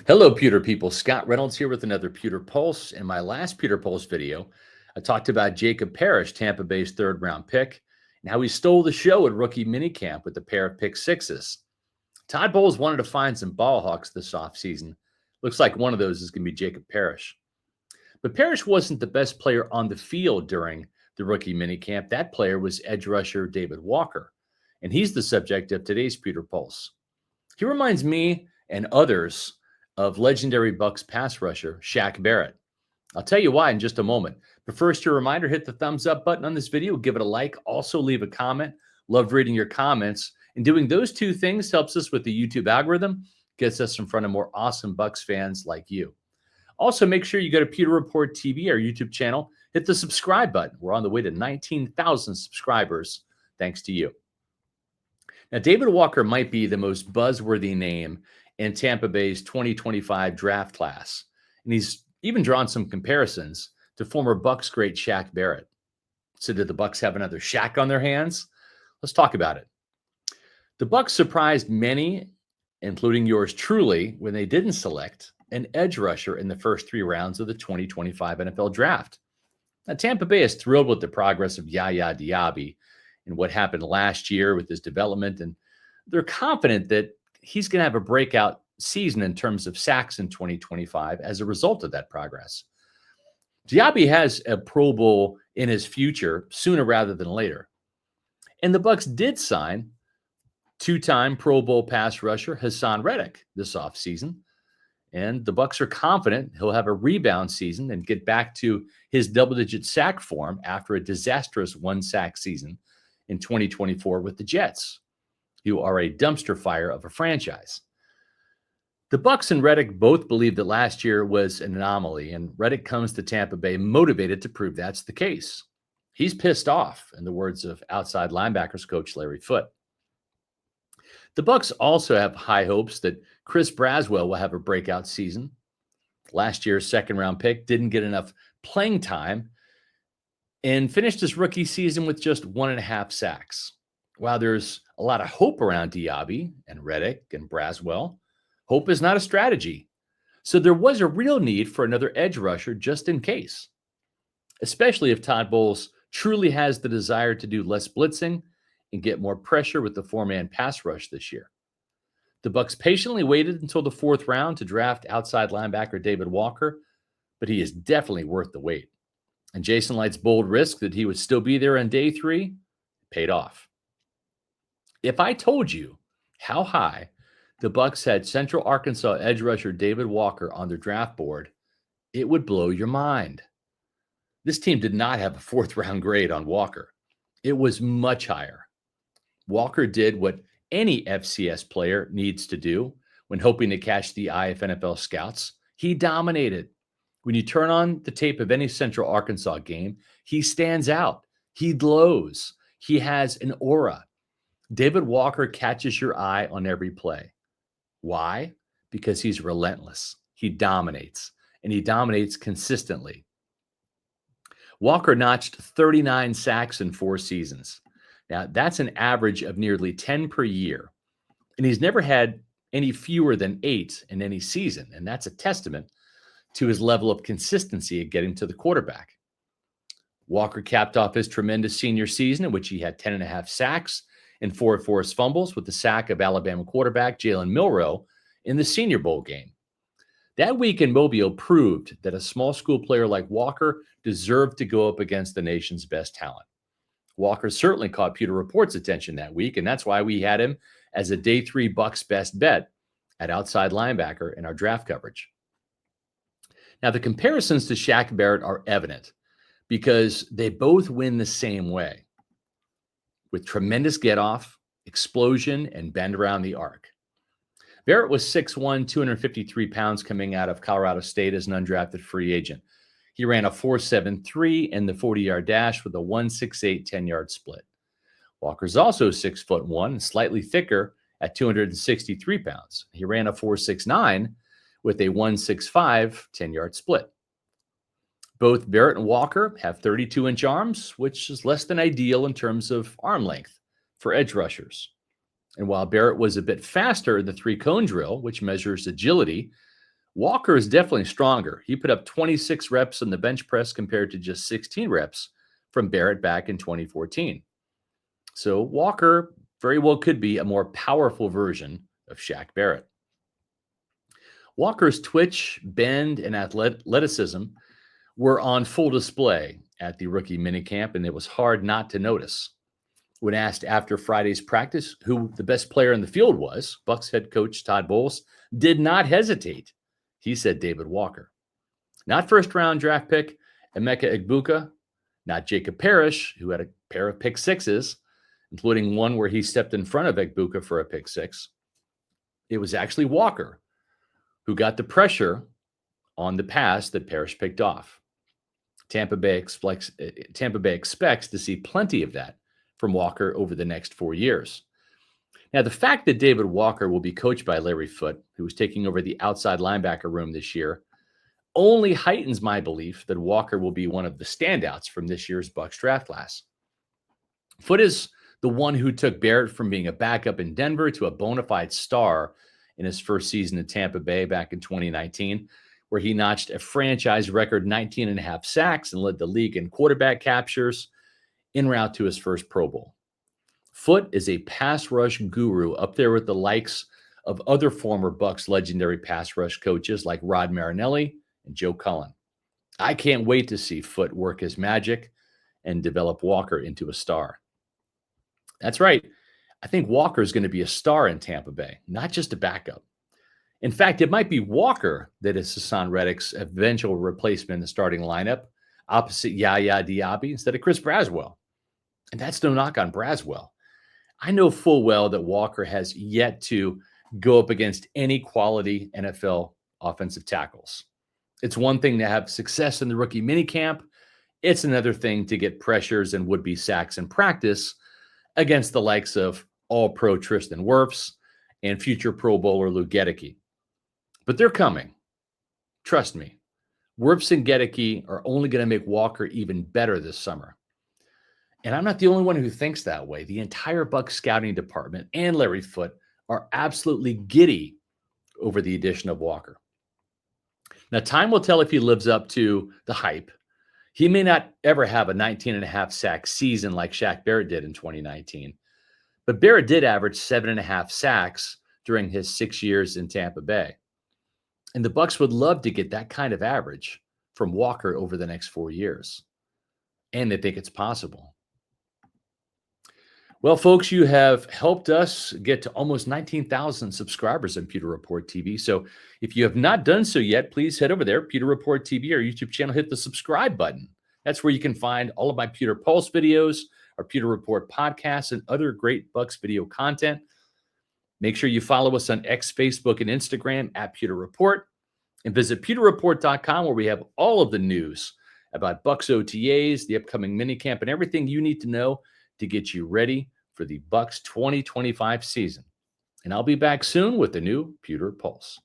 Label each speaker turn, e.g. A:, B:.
A: Hello, Pewter people. Scott Reynolds here with another Pewter Pulse. In my last Pewter Pulse video, I talked about Jacob Parrish, Tampa Bay's third-round pick, and how he stole the show at rookie minicamp with a pair of pick sixes. Todd Bowles wanted to find some ball hawks this offseason. Looks like one of those is going to be Jacob Parrish. But Parrish wasn't the best player on the field during the rookie minicamp. That player was edge rusher David Walker, and he's the subject of today's Pewter Pulse. He reminds me and others of legendary Bucs pass rusher Shaq Barrett. I'll tell you why in just a moment. But first, your reminder, hit the thumbs up button on this video, give it a like, also leave a comment. Loved reading your comments. And doing those two things helps us with the YouTube algorithm, gets us in front of more awesome Bucs fans like you. Also, make sure you go to Pewter Report TV, our YouTube channel, hit the subscribe button. We're on the way to 19,000 subscribers, thanks to you. Now, David Walker might be the most buzzworthy name in Tampa Bay's 2025 draft class. And he's even drawn some comparisons to former Bucs great Shaq Barrett. So did the Bucs have another Shaq on their hands? Let's talk about it. The Bucs surprised many, including yours truly, when they didn't select an edge rusher in the first 3 rounds of the 2025 NFL draft. Now, Tampa Bay is thrilled with the progress of Yaya Diaby and what happened last year with his development, and they're confident that he's going to have a breakout season in terms of sacks in 2025 as a result of that progress. Diaby has a Pro Bowl in his future sooner rather than later. And the Bucs did sign 2-time Pro Bowl pass rusher Hassan Reddick this offseason. And the Bucs are confident he'll have a rebound season and get back to his double-digit sack form after a disastrous 1-sack season in 2024 with the Jets, who are a dumpster fire of a franchise. The Bucs and Reddick both believe that last year was an anomaly, and Reddick comes to Tampa Bay motivated to prove that's the case. He's pissed off, in the words of outside linebackers coach Larry Foote. The Bucs also have high hopes that Chris Braswell will have a breakout season. Last year's second-round pick didn't get enough playing time and finished his rookie season with just 1.5 sacks. While there's a lot of hope around Diaby and Reddick and Braswell, hope is not a strategy. So there was a real need for another edge rusher just in case, especially if Todd Bowles truly has the desire to do less blitzing and get more pressure with the 4-man pass rush this year. The Bucs patiently waited until the 4th round to draft outside linebacker David Walker, but he is definitely worth the wait. And Jason Licht's bold risk that he would still be there on day 3 paid off. If I told you how high the Bucs had Central Arkansas edge rusher David Walker on their draft board, it would blow your mind. This team did not have a 4th-round grade on Walker. It was much higher. Walker did what any FCS player needs to do when hoping to catch the eye of NFL scouts. He dominated. When you turn on the tape of any Central Arkansas game, he stands out. He glows. He has an aura. David Walker catches your eye on every play. Why? Because he's relentless. He dominates, and he dominates consistently. Walker notched 39 sacks in 4 seasons. Now, that's an average of nearly 10 per year, and he's never had any fewer than 8 in any season, and that's a testament to his level of consistency at getting to the quarterback. Walker capped off his tremendous senior season, in which he had 10.5 sacks and 4 forced fumbles with the sack of Alabama quarterback Jalen Milroe in the Senior Bowl game. That week in Mobile proved that a small school player like Walker deserved to go up against the nation's best talent. Walker certainly caught Pewter Report's attention that week, and that's why we had him as a day 3 Bucs best bet at outside linebacker in our draft coverage. Now, the comparisons to Shaq Barrett are evident because they both win the same way, with tremendous get-off, explosion, and bend around the arc. Barrett was 6'1", 253 pounds coming out of Colorado State as an undrafted free agent. He ran a 4.73 in the 40-yard dash with a 1.68 10-yard split. Walker's also 6'1" and slightly thicker at 263 pounds. He ran a 4.69 with a 1.65 10-yard split. Both Barrett and Walker have 32-inch arms, which is less than ideal in terms of arm length for edge rushers. And while Barrett was a bit faster in the 3-cone drill, which measures agility, Walker is definitely stronger. He put up 26 reps on the bench press compared to just 16 reps from Barrett back in 2014. So Walker very well could be a more powerful version of Shaq Barrett. Walker's twitch, bend, and athleticism were on full display at the rookie minicamp, and it was hard not to notice. When asked after Friday's practice who the best player in the field was, Bucs head coach Todd Bowles did not hesitate. He said David Walker. Not first-round draft pick Emeka Egbuka, not Jacob Parrish, who had a pair of pick sixes, including one where he stepped in front of Egbuka for a pick six. It was actually Walker who got the pressure on the pass that Parrish picked off. Tampa Bay expects to see plenty of that from Walker over the next 4 years. Now, the fact that David Walker will be coached by Larry Foote, who is taking over the outside linebacker room this year, only heightens my belief that Walker will be one of the standouts from this year's Bucs draft class. Foote is the one who took Barrett from being a backup in Denver to a bona fide star in his first season in Tampa Bay back in 2019, where he notched a franchise record 19.5 sacks and led the league in quarterback captures en route to his first Pro Bowl. Foote is a pass rush guru up there with the likes of other former Bucs legendary pass rush coaches like Rod Marinelli and Joe Cullen. I can't wait to see Foote work his magic and develop Walker into a star. That's right. I think Walker is going to be a star in Tampa Bay, not just a backup. In fact, it might be Walker that is Hassan Reddick's eventual replacement in the starting lineup, opposite Yaya Diaby instead of Chris Braswell. And that's no knock on Braswell. I know full well that Walker has yet to go up against any quality NFL offensive tackles. It's one thing to have success in the rookie minicamp. It's another thing to get pressures and would-be sacks in practice against the likes of All-Pro Tristan Wirfs and future Pro Bowler Lou Gedeke. But they're coming. Trust me. Wirfs and Gedeke are only going to make Walker even better this summer. And I'm not the only one who thinks that way. The entire Bucs scouting department and Larry Foote are absolutely giddy over the addition of Walker. Now, time will tell if he lives up to the hype. He may not ever have a 19.5 sack season like Shaq Barrett did in 2019. But Barrett did average 7.5 sacks during his 6 years in Tampa Bay. And the Bucs would love to get that kind of average from Walker over the next 4 years. And they think it's possible. Well, folks, you have helped us get to almost 19,000 subscribers on Pewter Report TV. So if you have not done so yet, please head over there, Pewter Report TV, our YouTube channel, hit the subscribe button. That's where you can find all of my Pewter Pulse videos, our Pewter Report podcasts, and other great Bucs video content. Make sure you follow us on X, Facebook, and Instagram at Pewter Report, and visit pewterreport.com where we have all of the news about Bucs OTAs, the upcoming minicamp, and everything you need to know to get you ready for the Bucs 2025 season. And I'll be back soon with the new Pewter Pulse.